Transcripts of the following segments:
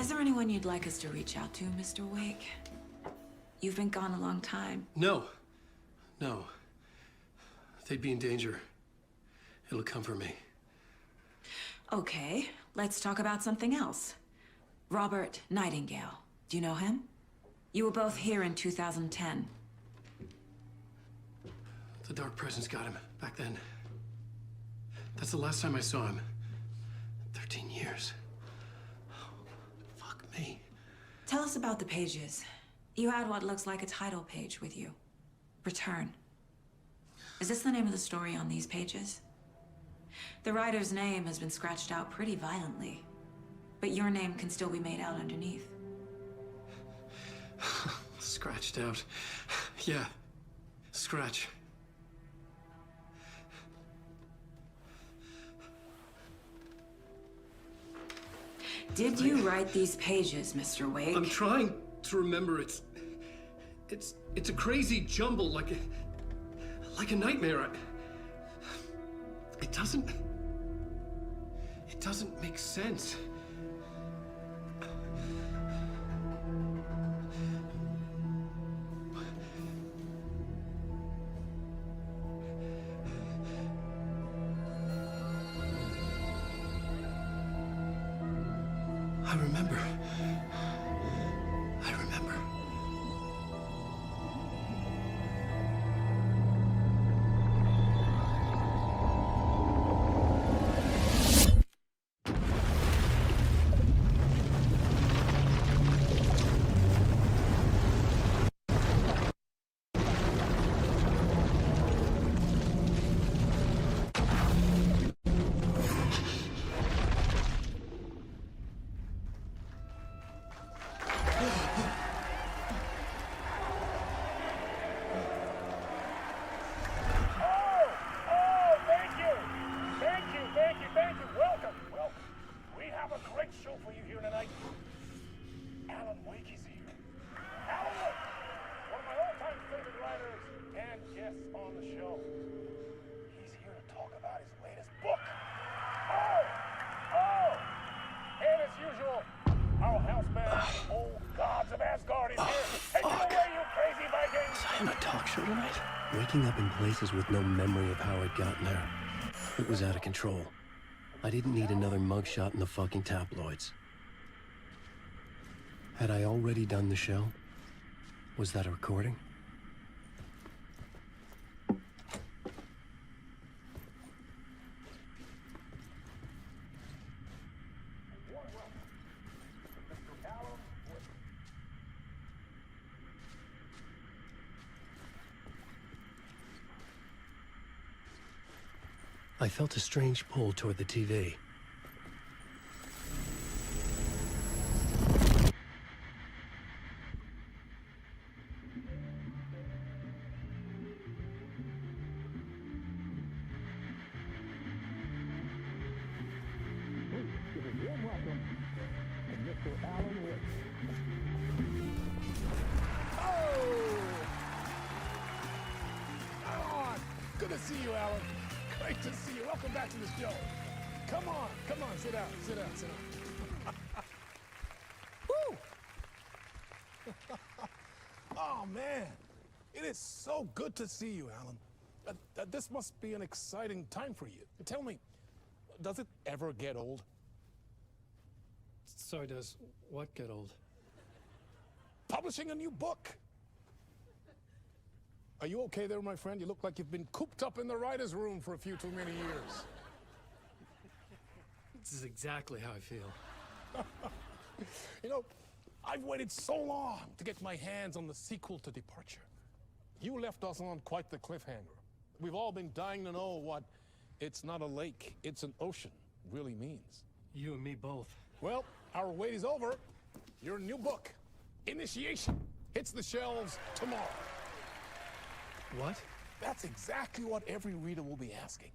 Is there anyone you'd like us to reach out to, Mr. Wake? You've been gone a long time. No. No. They'd be in danger. It'll come for me. Okay, let's talk about something else. Robert Nightingale. Do you know him? You were both here in 2010. The Dark Presence got him back then. That's the last time I saw him. 13 years. Oh, fuck me. Tell us about the pages. You had what looks like a title page with you. Return. Is this the name of the story on these pages? The writer's name has been scratched out pretty violently, but your name can still be made out underneath. Scratched out. Yeah. Scratch. Did you write these pages, Mr. Wake? I'm trying to remember. It's a crazy jumble, like a nightmare. It doesn't make sense. I remember. Waking up in places with no memory of how I'd gotten there. It was out of control. I didn't need another mugshot in the fucking tabloids. Had I already done the show? Was that a recording? I felt a strange pull toward the TV. Good to see you, Alan. Great to see you. Welcome back to the show. Come on, sit down. Woo! Oh, man. It is so good to see you, Alan. This must be an exciting time for you. Tell me, does it ever get old? Sorry, does what get old? Publishing a new book. Are you okay there, my friend? You look like you've been cooped up in the writer's room for a few too many years. This is exactly how I feel. You know, I've waited so long to get my hands on the sequel to Departure. You left us on quite the cliffhanger. We've all been dying to know what "it's not a lake, it's an ocean" really means. You and me both. Well, our wait is over. Your new book, Initiation, hits the shelves tomorrow. What? That's exactly what every reader will be asking.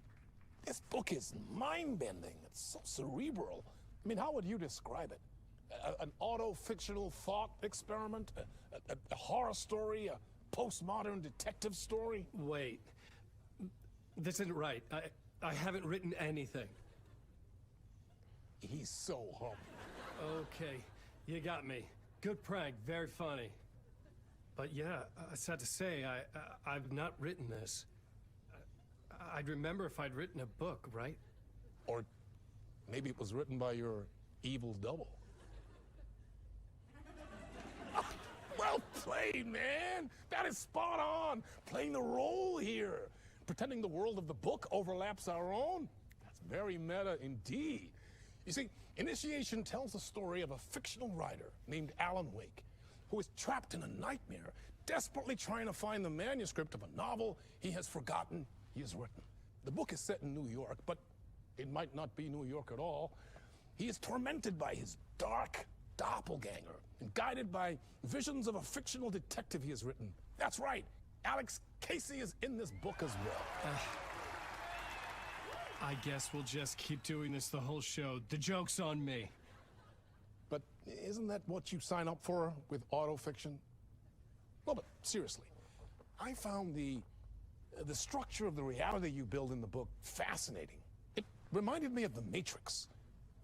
This book is mind-bending. It's so cerebral. I mean, how would you describe it? An auto-fictional thought experiment? A horror story? A postmodern detective story? Wait. This isn't right. I haven't written anything. He's so humble. Okay. You got me. Good prank, very funny. But yeah, sad to say, I've not written this. I'd remember if I'd written a book, right? Or maybe it was written by your evil double. Well played, man! That is spot on! Playing the role here. Pretending the world of the book overlaps our own. That's very meta indeed. You see, Initiation tells the story of a fictional writer named Alan Wake, who is trapped in a nightmare, desperately trying to find the manuscript of a novel he has forgotten he has written. The book is set in New York, but it might not be New York at all. He is tormented by his dark doppelganger and guided by visions of a fictional detective he has written. That's right, Alex Casey is in this book as well. I guess we'll just keep doing this the whole show. The joke's on me. But isn't that what you sign up for with autofiction? Well, but seriously, I found the structure of the reality you build in the book fascinating. It reminded me of The Matrix.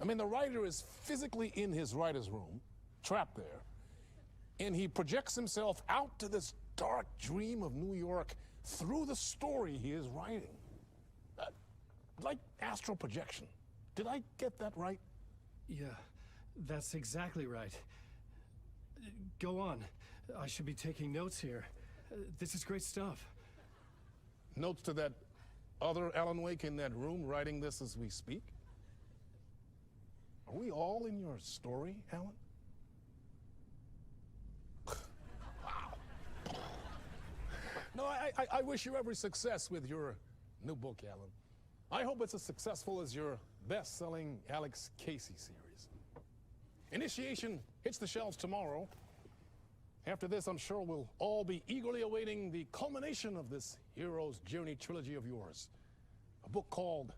I mean, the writer is physically in his writer's room, trapped there, and he projects himself out to this dark dream of New York through the story he is writing. Like astral projection. Did I get that right? Yeah, that's exactly right. Go on. I should be taking notes here. This is great stuff. Notes to that other Alan Wake in that room writing this as we speak? Are we all in your story, Alan? Wow. No, I wish you every success with your new book, Alan. I hope it's as successful as your best-selling Alex Casey series. Initiation hits the shelves tomorrow. After this, I'm sure we'll all be eagerly awaiting the culmination of this hero's journey trilogy of yours. A book called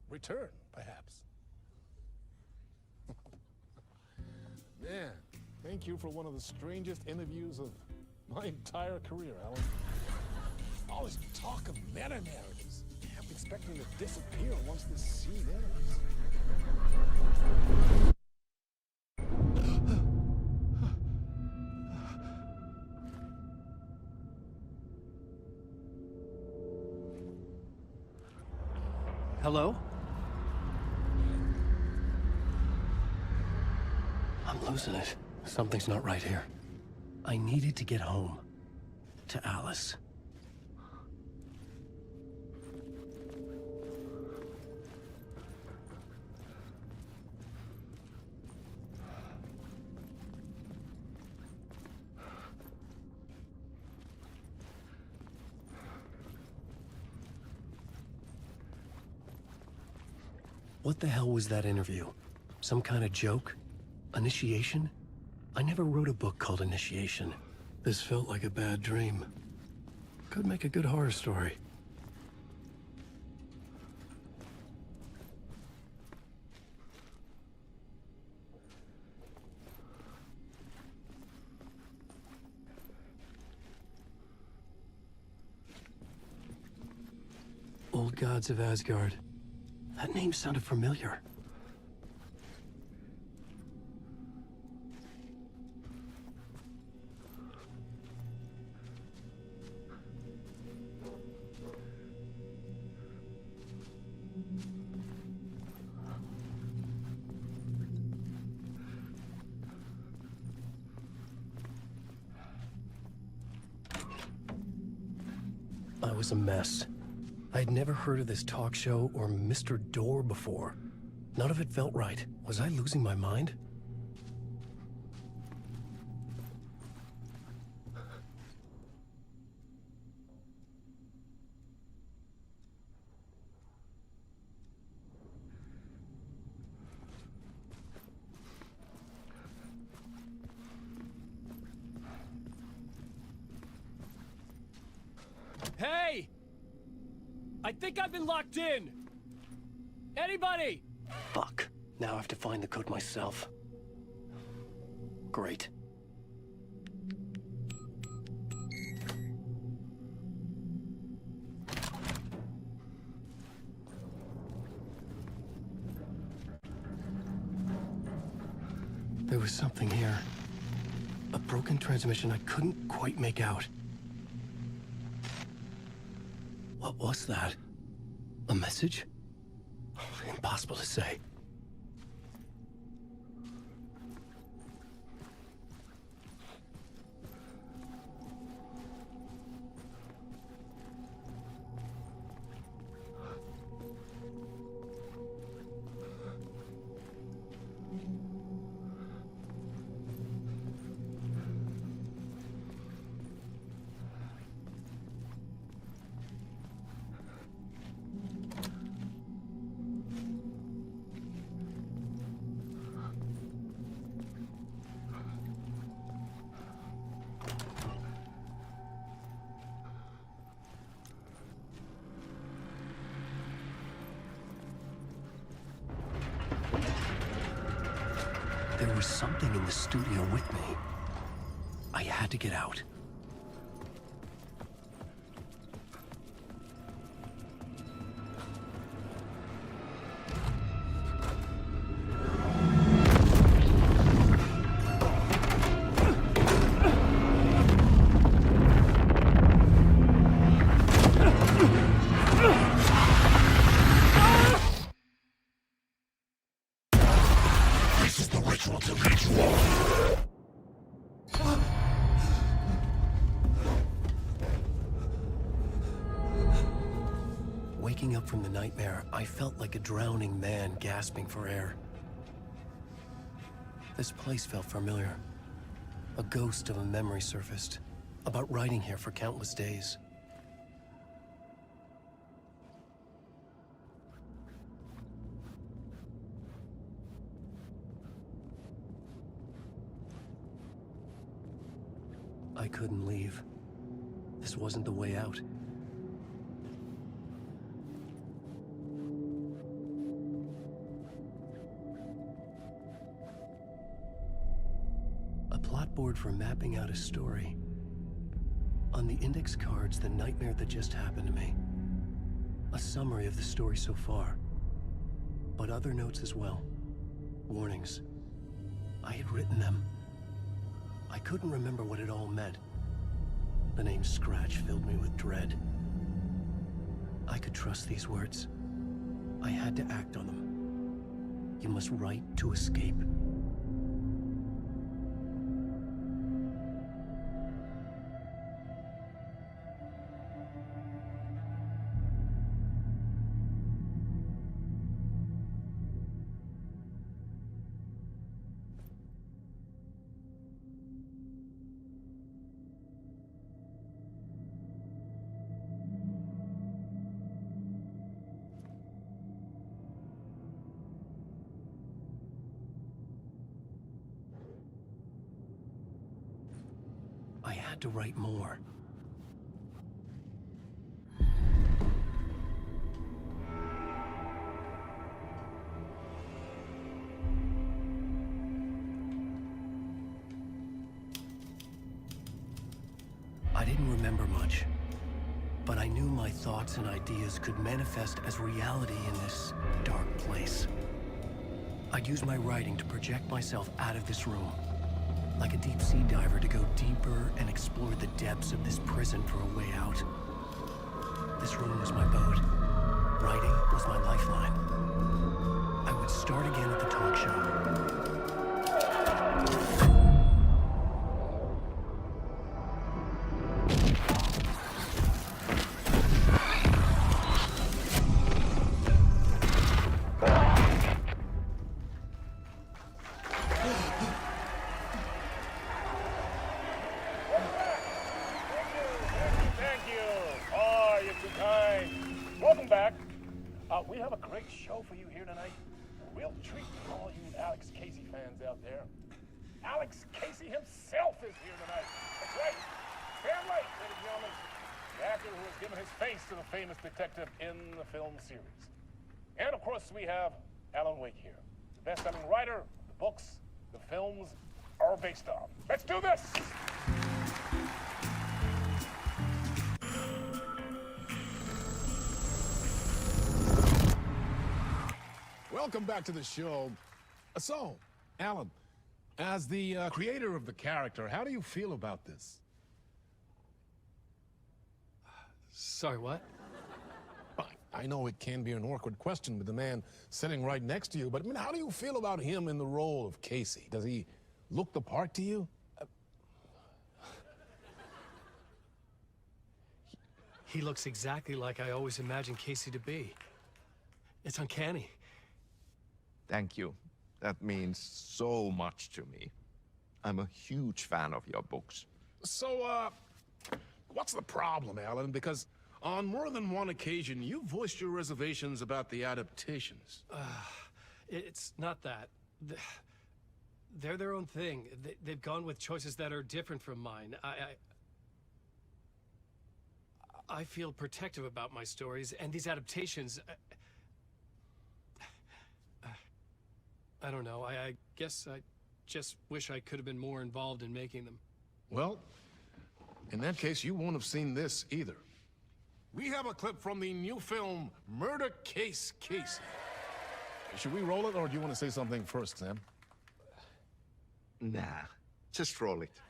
Return, perhaps. Man, thank you for one of the strangest interviews of my entire career, Alan. All this talk of meta-narratives. I'm expecting to disappear once this scene ends. Hello? I'm losing it. Something's not right here. I needed to get home. To Alice. What the hell was that interview? Some kind of joke? Initiation? I never wrote a book called Initiation. This felt like a bad dream. Could make a good horror story. Old Gods of Asgard. That name sounded familiar. I was a mess. I'd never heard of this talk show or Mr. Door before. None of it felt right. Was I losing my mind? Hey! I think I've been locked in! Anybody? Fuck. Now I have to find the code myself. Great. There was something here. A broken transmission I couldn't quite make out. What was that? A message? Impossible to say. There was something in the studio with me. I had to get out. Waking up from the nightmare, I felt like a drowning man gasping for air. This place felt familiar. A ghost of a memory surfaced, about riding here for countless days. I couldn't leave. This wasn't the way out. Board for mapping out a story. On the index cards, the nightmare that just happened to me. A summary of the story so far, but other notes as well. Warnings. I had written them. I couldn't remember what it all meant. The name Scratch filled me with dread. I could trust these words. I had to act on them. You must write to escape. I had to write more. I didn't remember much, but I knew my thoughts and ideas could manifest as reality in this dark place. I'd use my writing to project myself out of this room. Like a deep sea diver to go deeper and explore the depths of this prison for a way out. This room was my boat. Writing was my lifeline. I would start again at the talk show. Welcome back. We have a great show for you here tonight. A real treat for all you Alex Casey fans out there. Alex Casey himself is here tonight. That's right. Stand right, ladies and gentlemen. The actor who has given his face to the famous detective in the film series. And of course, we have Alan Wake here. The best-selling writer, the books, the films are based on. Let's do this! Welcome back to the show. So, Alan, As the creator of the character, how do you feel about this? Sorry, what? I know it can be an awkward question with the man sitting right next to you, but I mean, how do you feel about him in the role of Casey? Does he look the part to you? He looks exactly like I always imagined Casey to be. It's uncanny. Thank you. That means so much to me. I'm a huge fan of your books. So, what's the problem, Alan? Because on more than one occasion, you voiced your reservations about the adaptations. It's not that. They're their own thing. They've gone with choices that are different from mine. I feel protective about my stories, and these adaptations... I don't know. I guess I just wish I could have been more involved in making them. Well, in that case, you won't have seen this either. We have a clip from the new film, Murder Case Casey. Should we roll it, or do you want to say something first, Sam? Nah, just roll it.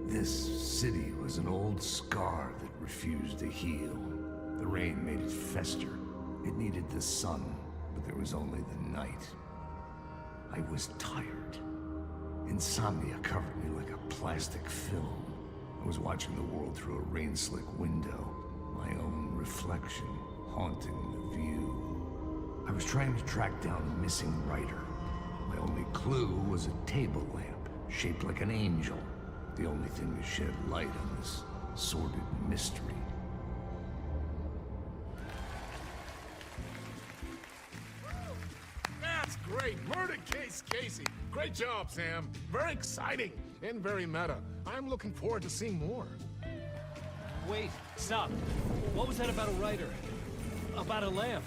This city was an old scar that refused to heal. The rain made it fester. It needed the sun, but there was only the night. I was tired. Insomnia covered me like a plastic film. I was watching the world through a rain-slick window, my own reflection haunting the view. I was trying to track down a missing writer. My only clue was a table lamp, shaped like an angel. The only thing to shed light on this sordid mystery. That's great! Murder Case Casey! Great job, Sam. Very exciting and very meta. I'm looking forward to seeing more. Wait, stop. What was that about a writer? About a lamp?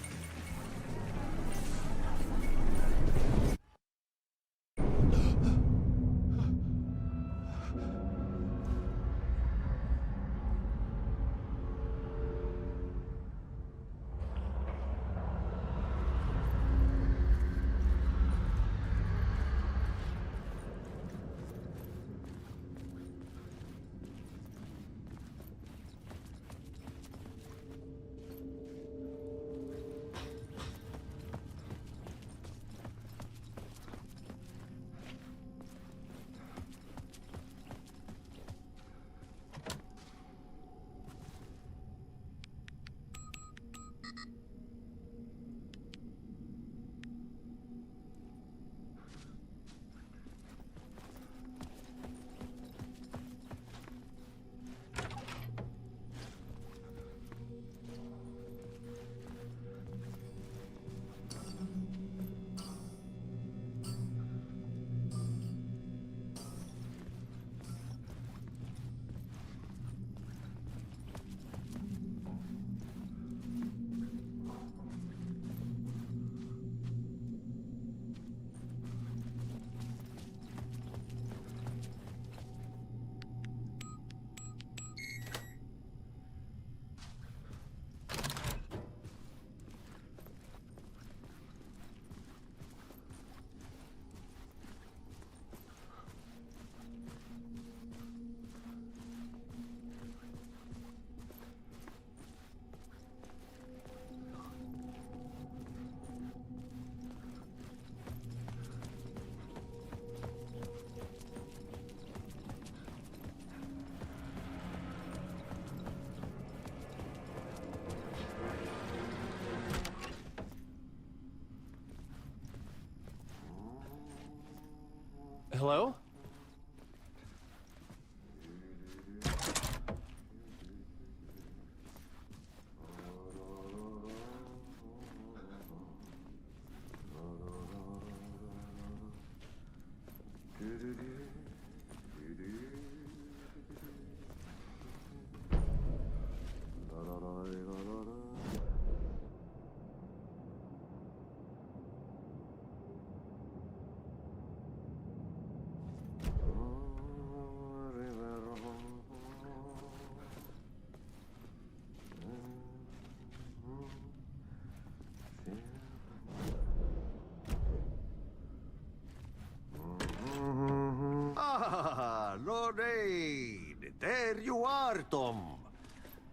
Hello?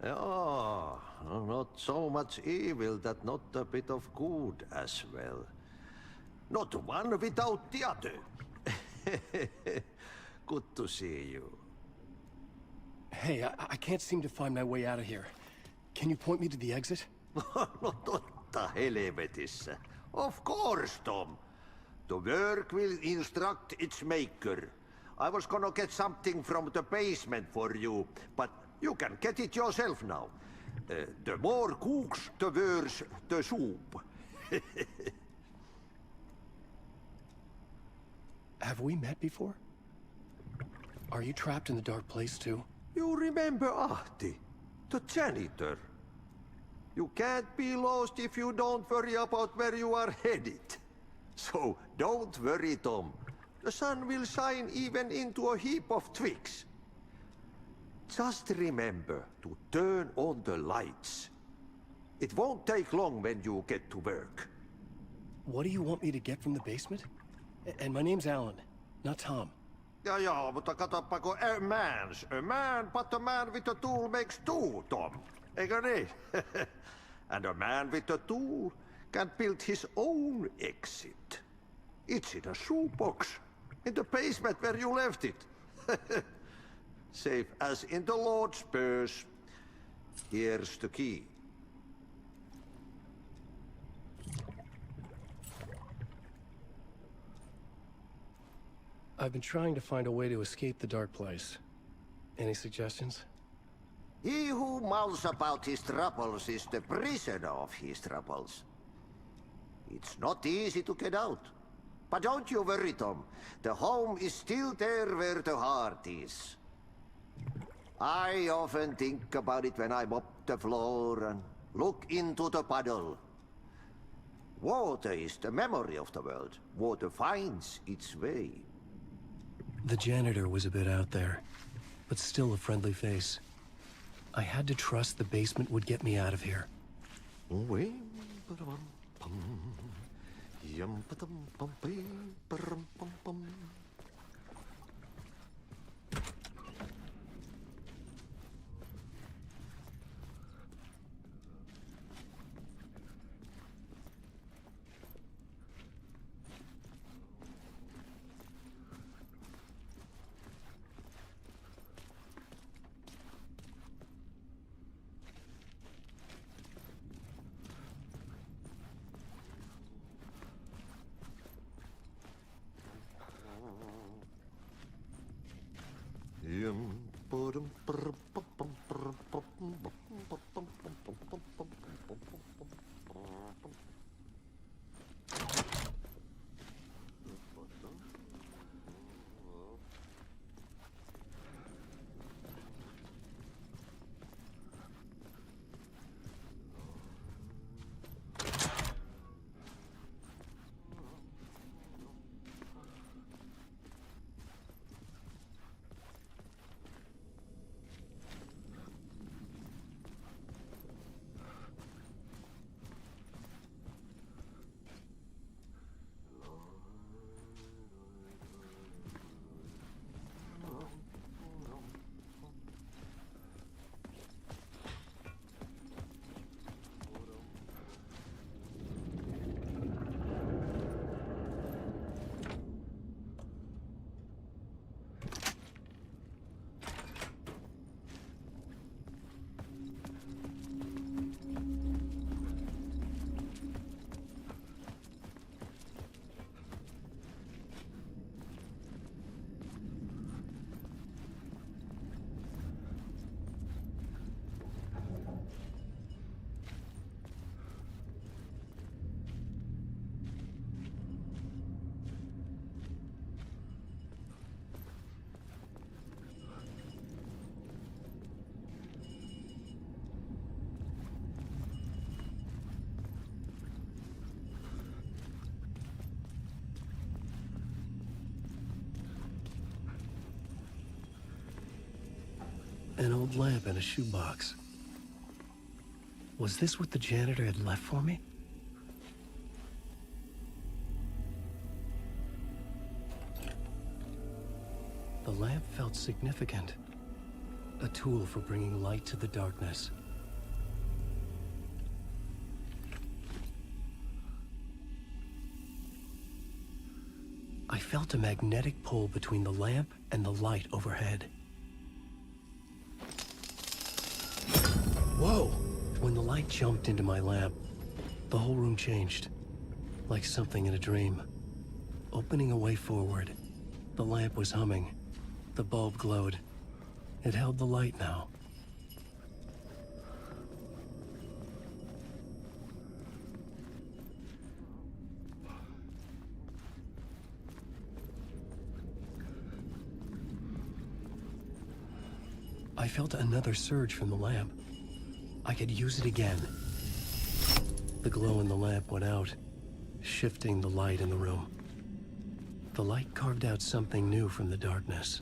Yeah, not so much evil that not a bit of good as well. Not one without the other. Good to see you. Hey, I can't seem to find my way out of here. Can you point me to the exit? No totta helvetissä. Of course, Tom. The work will instruct its maker. I was gonna get something from the basement for you, but you can get it yourself now. The more cooks, the worse the soup. Have we met before? Are you trapped in the dark place too? You remember Ahti, the janitor. You can't be lost if you don't worry about where you are headed. So don't worry, Tom. The sun will shine even into a heap of twigs. Just remember to turn on the lights. It won't take long when you get to work. What do you want me to get from the basement? And my name's Alan, not Tom. Ja, mutta katsoppa, a man, but a man with a tool makes two, Tom. Eikö niin? And a man with a tool can build his own exit. It's in a shoebox, in the basement where you left it. Safe as in the Lord's purse. Here's the key. I've been trying to find a way to escape the dark place. Any suggestions? He who mouths about his troubles is the prisoner of his troubles. It's not easy to get out. But don't you worry, Tom. The home is still there where the heart is. I often think about it when I mop the floor and look into the puddle. Water is the memory of the world. Water finds its way. The janitor was a bit out there, but still a friendly face. I had to trust the basement would get me out of here. An old lamp in a shoebox. Was this what the janitor had left for me? The lamp felt significant. A tool for bringing light to the darkness. I felt a magnetic pull between the lamp and the light overhead. Whoa! When the light jumped into my lamp, the whole room changed, like something in a dream. Opening a way forward, the lamp was humming. The bulb glowed. It held the light now. I felt another surge from the lamp. I could use it again. The glow in the lamp went out, shifting the light in the room. The light carved out something new from the darkness.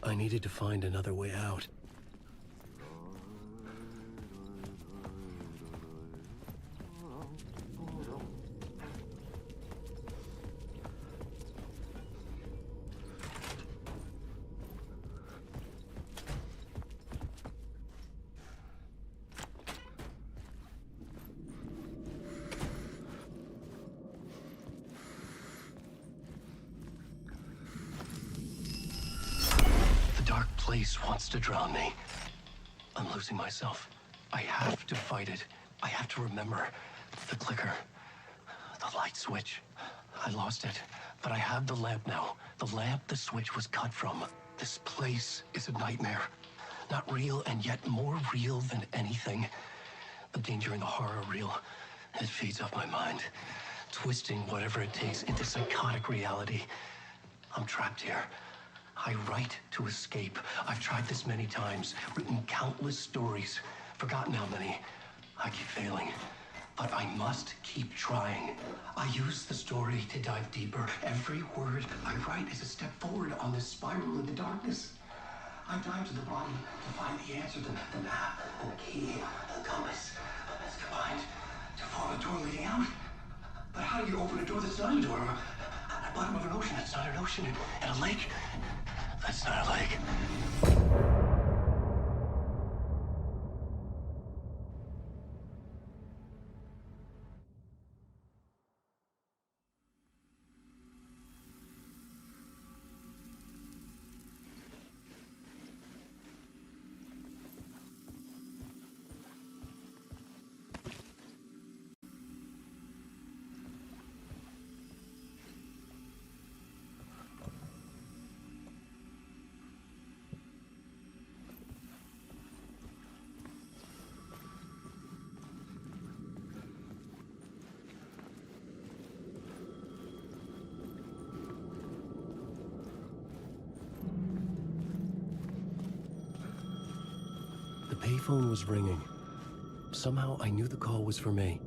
I needed to find another way out. Place wants to drown me. I'm losing myself. I have to fight it. I have to remember. The clicker. The light switch. I lost it. But I have the lamp now. The lamp the switch was cut from. This place is a nightmare. Not real, and yet more real than anything. The danger and the horror are real. It feeds off my mind. Twisting whatever it takes into psychotic reality. I'm trapped here. I write to escape. I've tried this many times, written countless stories, forgotten how many. I keep failing, but I must keep trying. I use the story to dive deeper. Every word I write is a step forward on this spiral into darkness. I dive to the bottom to find the answer, the map, and the key, the compass. It's combined to form a door leading out. But how do you open a door that's not a door? At the bottom of an ocean, that's not an ocean. And a lake, that's not a lake. The payphone was ringing. Somehow I knew the call was for me.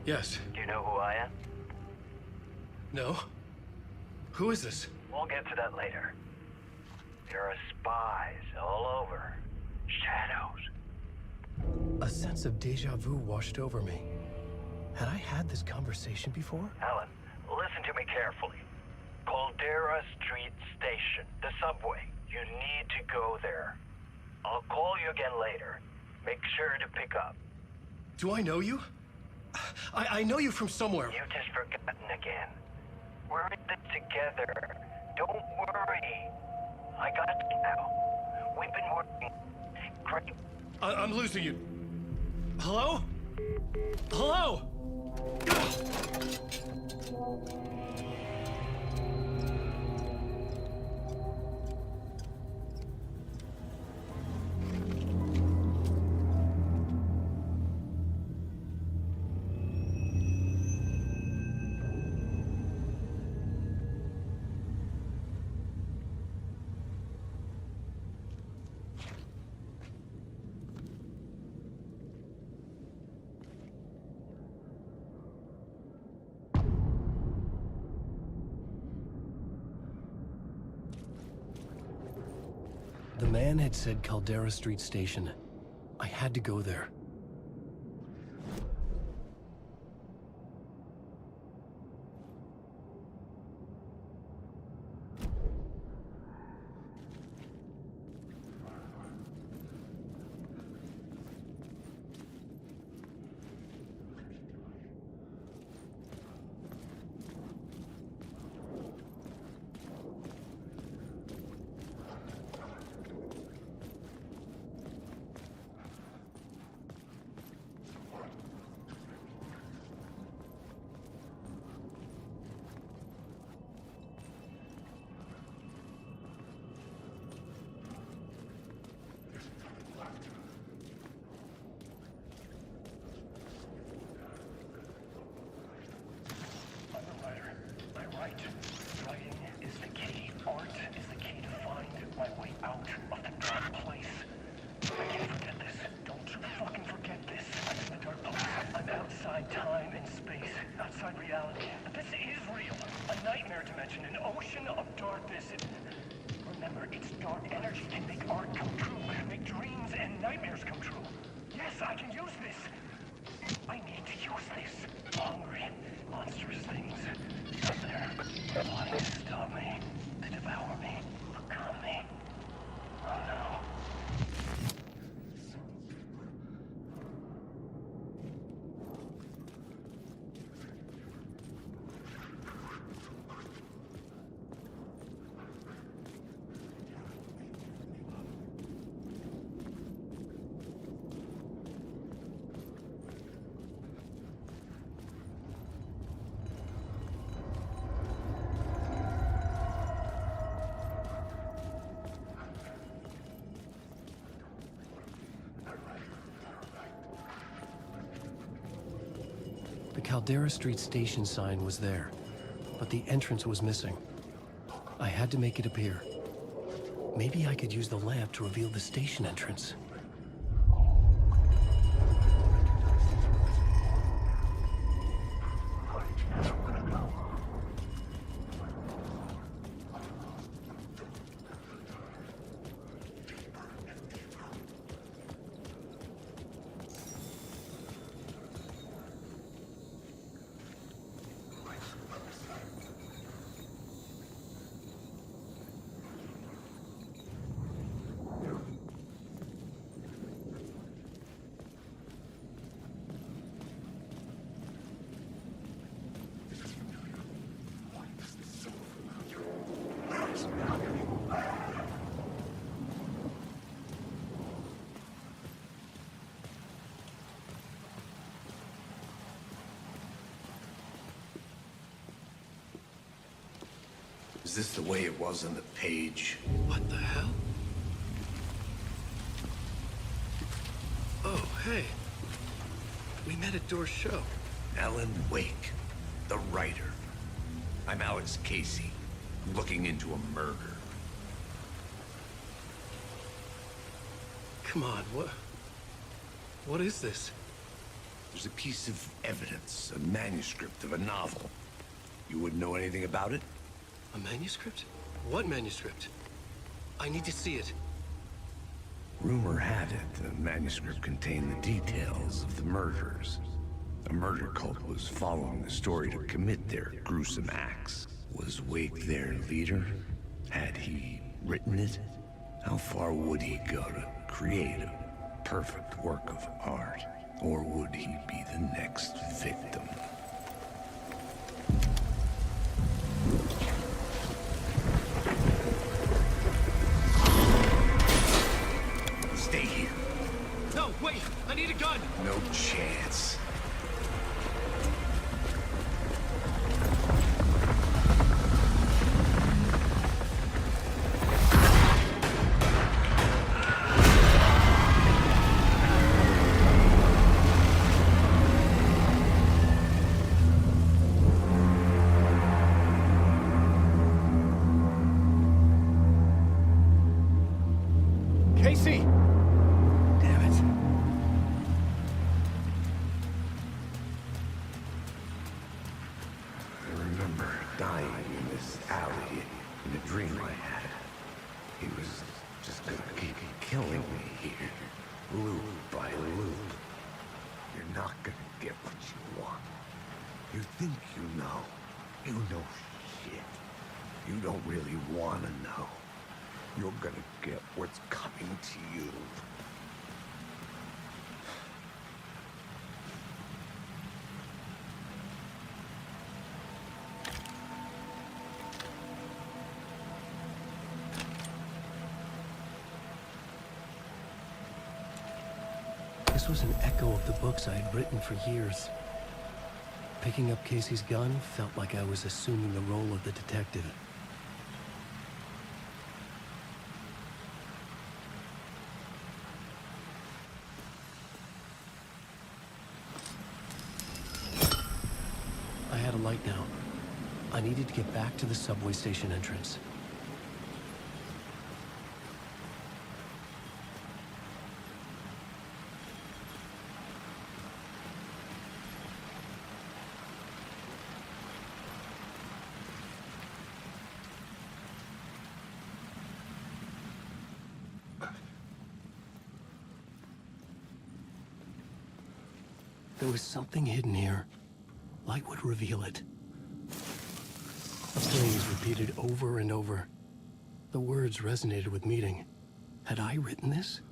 Yes. Do you know who I am? No? Who is this? We'll get to that later. There are spies all over. Shadows. A sense of deja vu washed over me. Had I had this conversation before? Alan, listen to me carefully. Caldera Street Station, the subway. You need to go there. I'll call you again later. Make sure to pick up. Do I know you? I know you from somewhere. You just forgotten again. We're in this together. Don't worry. I got you now. We've been working great. I'm losing you. Hello? Hello? The man had said Caldera Street Station. I had to go there. The Caldera Street Station sign was there, but the entrance was missing. I had to make it appear. Maybe I could use the lamp to reveal the station entrance. Is this the way it was on the page? What the hell? Oh, hey. We met at Door's show. Alan Wake, the writer. I'm Alex Casey, looking into a murder. Come on, what is this? There's a piece of evidence, a manuscript of a novel. You wouldn't know anything about it? A manuscript? What manuscript? I need to see it. Rumor had it the manuscript contained the details of the murders. A murder cult was following the story to commit their gruesome acts. Was Wake their leader? Had he written it? How far would he go to create a perfect work of art? Or would he be the next victim? Stay here. No, wait! I need a gun! No chance. Casey! Damn it. I remember dying in this alley in a dream I had. He was just gonna keep killing me here, loop by loop. You're not gonna get what you want. You think you know. You know shit. You don't really wanna know. You're gonna get what's coming to you. This was an echo of the books I had written for years. Picking up Casey's gun felt like I was assuming the role of the detective. I had a light now. I needed to get back to the subway station entrance. There was something hidden here. Light would reveal it. A phrase repeated over and over. The words resonated with meaning. Had I written this?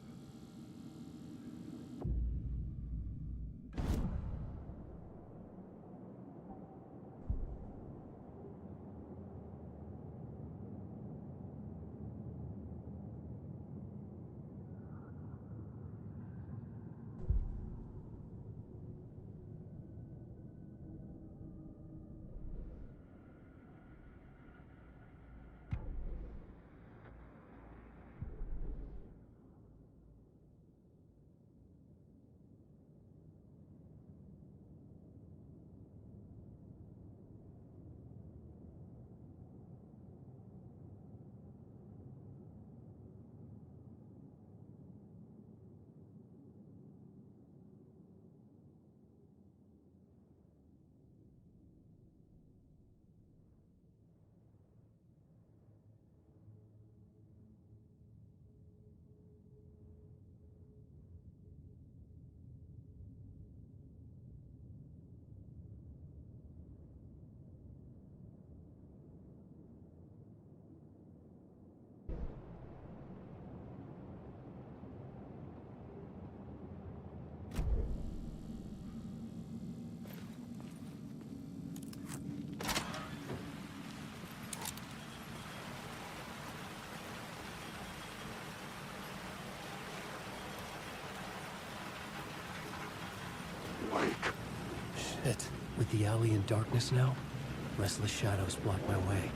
Shit. With the alley in darkness now, restless shadows block my way.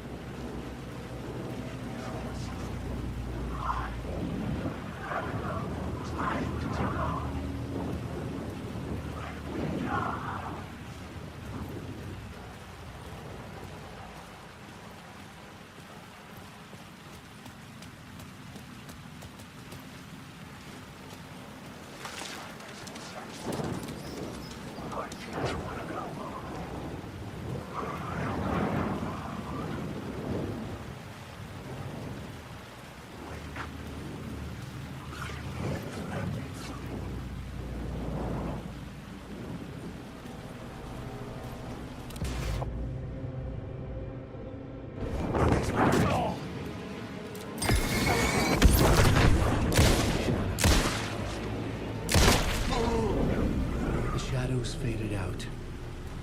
shadows faded out.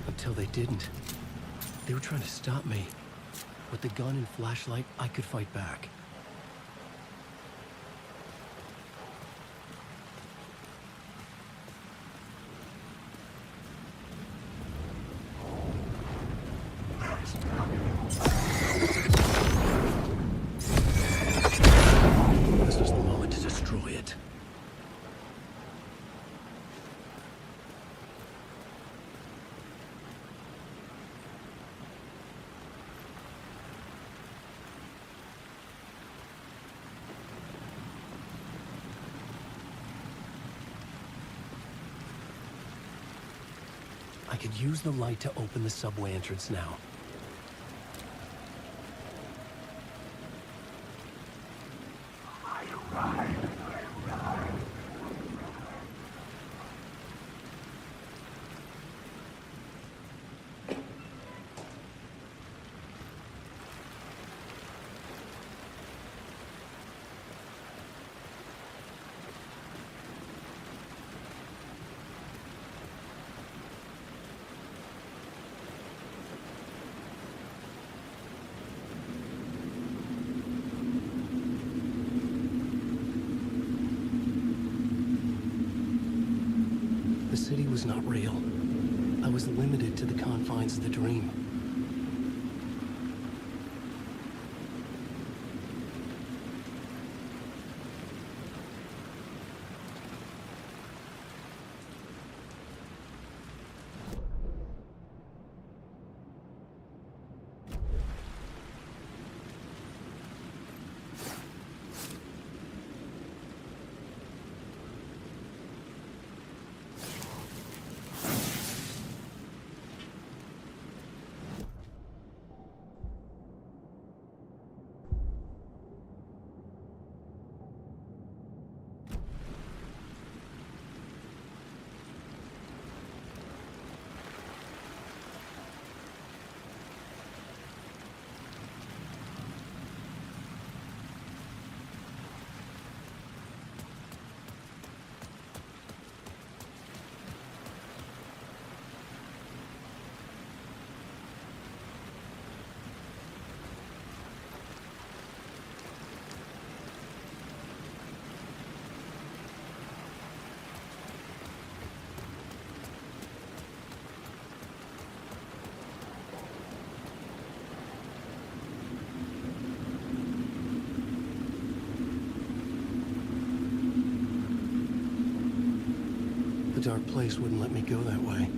Until they didn't. They were trying to stop me. With the gun and flashlight, I could fight back. This was the moment to destroy it. I could use the light to open the subway entrance now. The city was not real. I was limited to the confines of the dream. The dark place wouldn't let me go that way.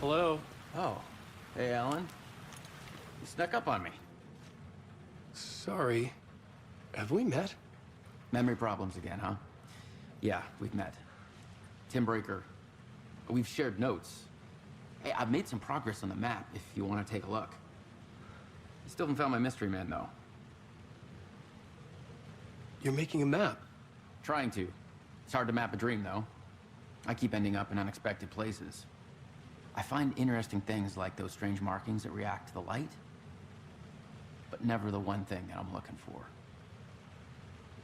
Hello? Oh. Hey, Alan. You snuck up on me. Sorry. Have we met? Memory problems again, huh? Yeah, we've met. Tim Breaker. We've shared notes. Hey, I've made some progress on the map if you want to take a look. I still haven't found my mystery man, though. You're making a map. Trying to. It's hard to map a dream, though. I keep ending up in unexpected places. I find interesting things like those strange markings that react to the light, but never the one thing that I'm looking for.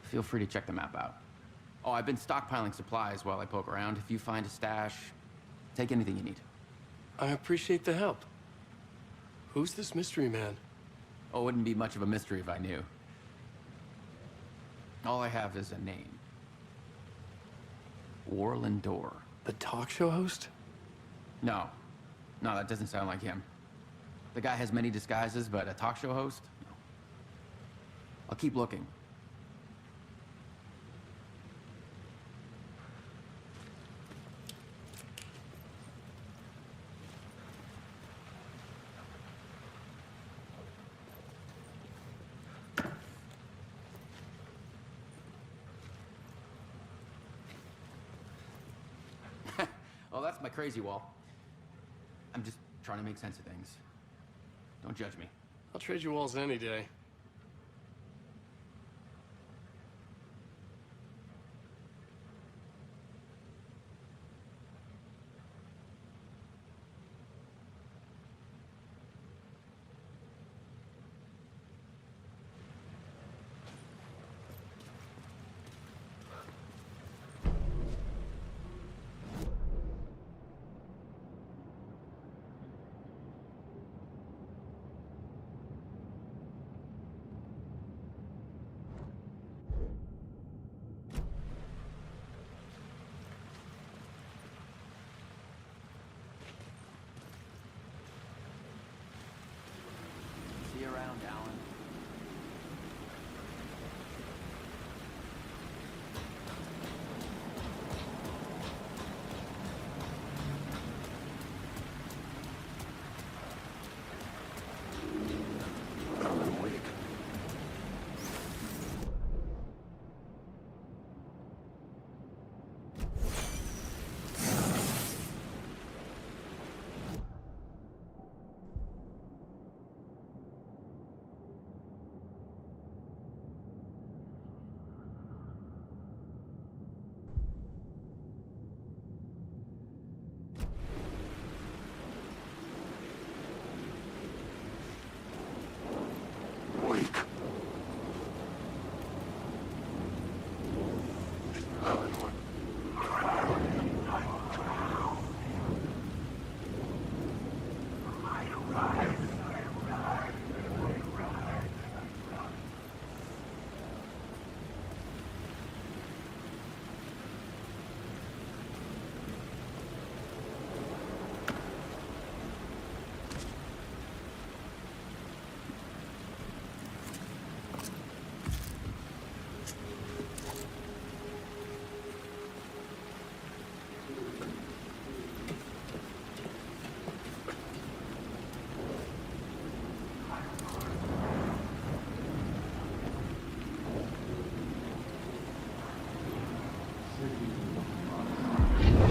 Feel free to check the map out. Oh, I've been stockpiling supplies while I poke around. If you find a stash, take anything you need. I appreciate the help. Who's this mystery man? Oh, it wouldn't be much of a mystery if I knew. All I have is a name. Warland Door. The talk show host? No. No, that doesn't sound like him. The guy has many disguises, but a talk show host? No. I'll keep looking. Oh, that's my crazy wall. I'm just trying to make sense of things. Don't judge me. I'll trade you walls any day. See you around, Alan.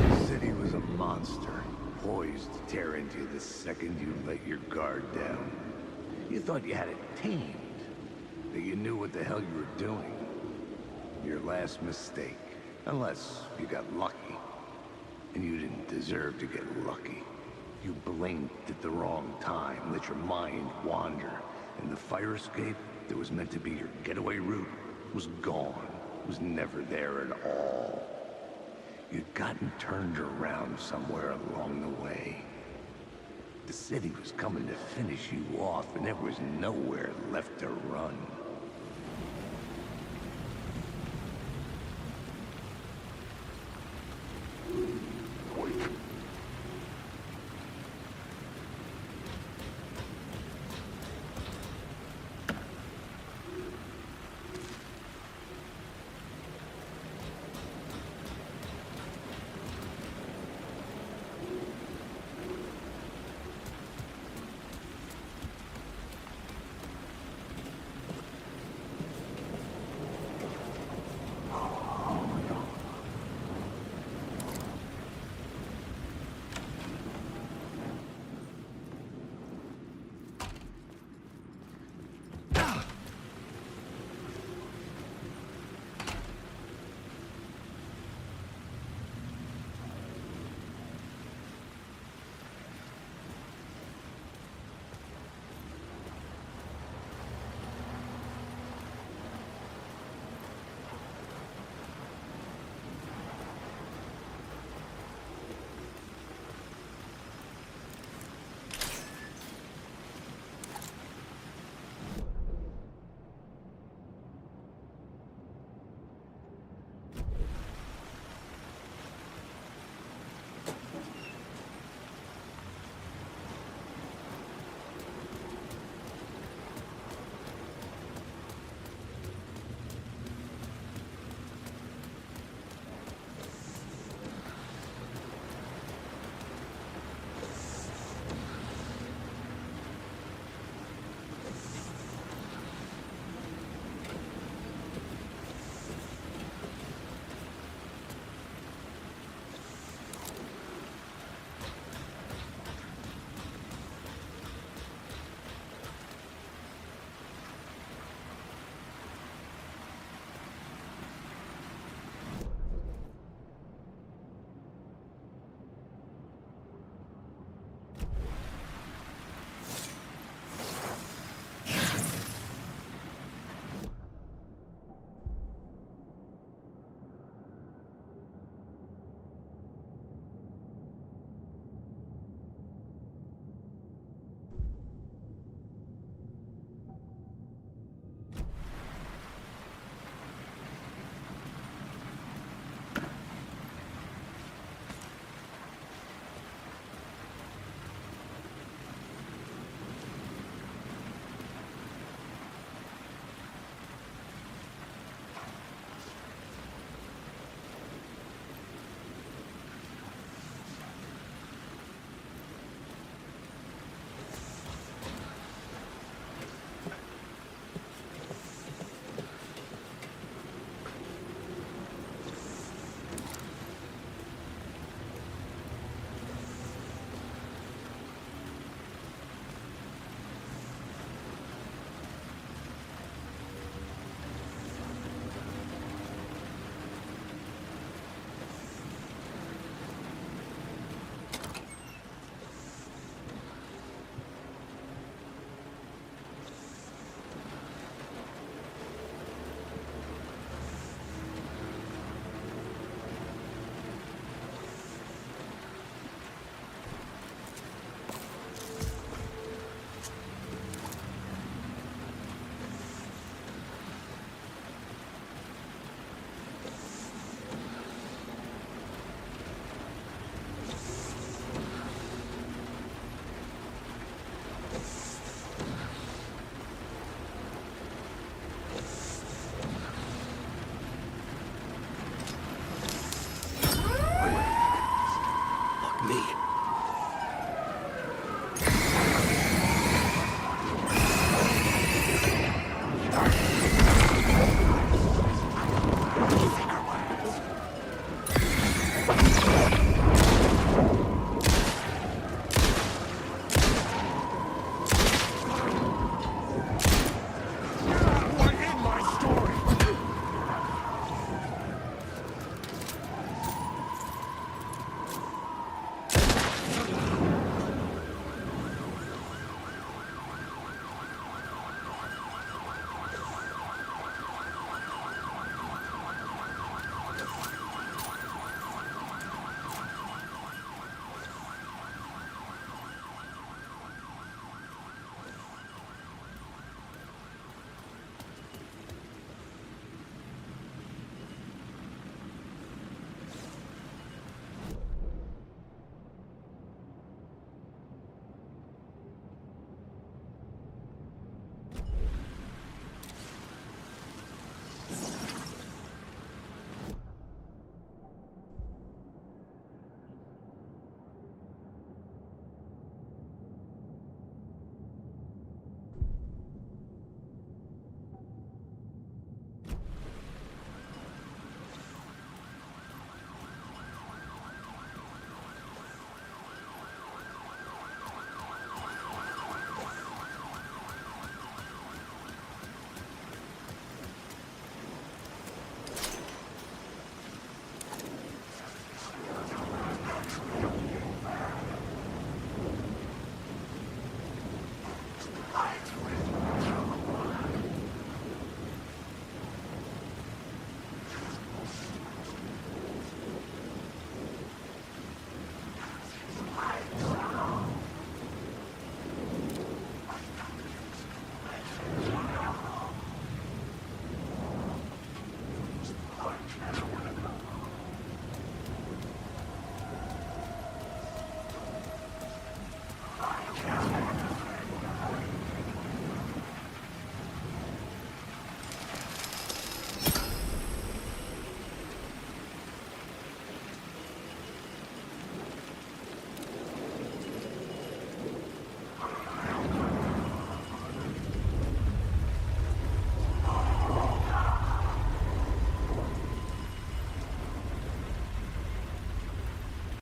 The city was a monster, poised to tear into you the second you let your guard down. You thought you had it tamed, that you knew what the hell you were doing. Your last mistake, unless you got lucky. And you didn't deserve to get lucky. You blinked at the wrong time, let your mind wander, and the fire escape that was meant to be your getaway route was gone, was never there at all. You'd gotten turned around somewhere along the way. The city was coming to finish you off, and there was nowhere left to run.